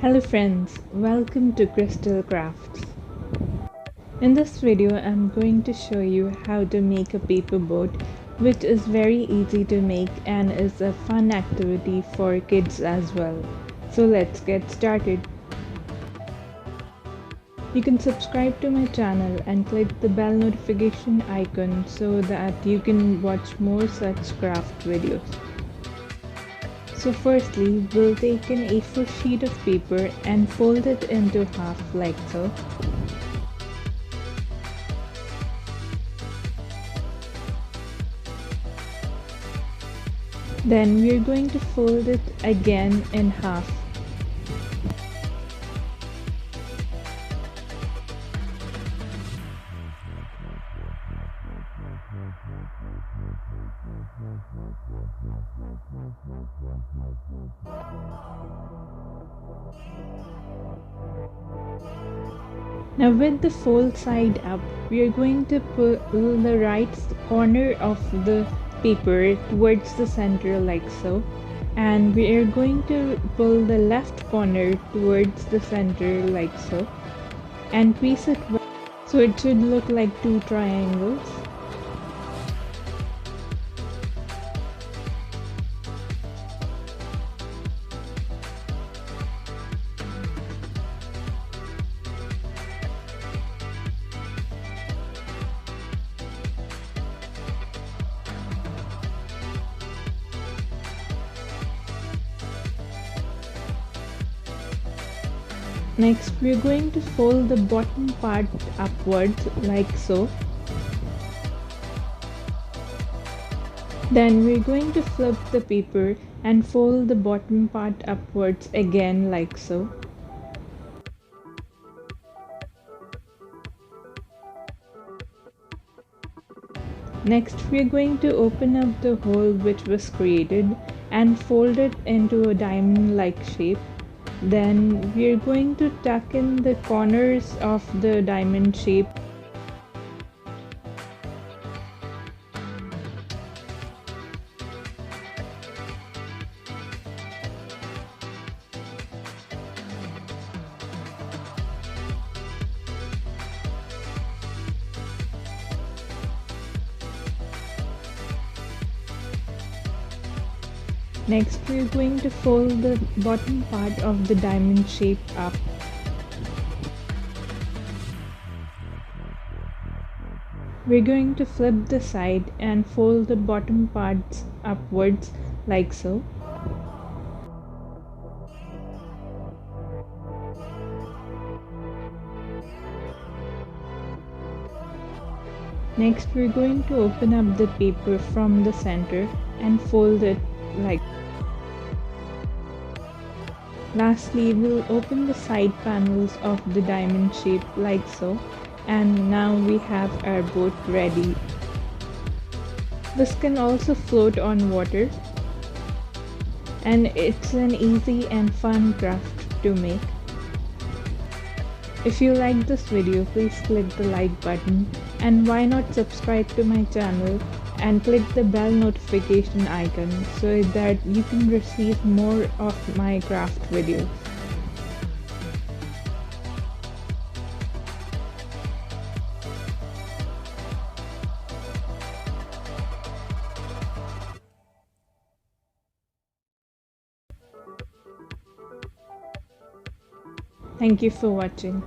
Hello friends, welcome to Crystal Crafts. In this video I'm going to show you how to make a paper boat, which is very easy to make and is a fun activity for kids as well. So let's get started. You can subscribe to my channel and click the bell notification icon so that you can watch more such craft videos. So firstly, we'll take an A4 sheet of paper and fold it into half like so. Then we're going to fold it again in half. Now with the fold side up, we are going to pull the right corner of the paper towards the center like so, and we are going to pull the left corner towards the center like so, and crease it so it should look like two triangles. Next, we're going to fold the bottom part upwards like so. Then we're going to flip the paper and fold the bottom part upwards again like so. Next, we're going to open up the hole which was created and fold it into a diamond-like shape. Then we're going to tuck in the corners of the diamond shape. Next, we're going to fold the bottom part of the diamond shape up. We're going to flip the side and fold the bottom parts upwards like so. Next, we're going to open up the paper from the center and fold it like. Lastly, we'll open the side panels of the diamond shape like so, and now we have our boat ready. This can also float on water, and it's an easy and fun craft to make. If you like this video, please click the like button, and why not subscribe to my channel and click the bell notification icon so that you can receive more of my craft videos. Thank you for watching.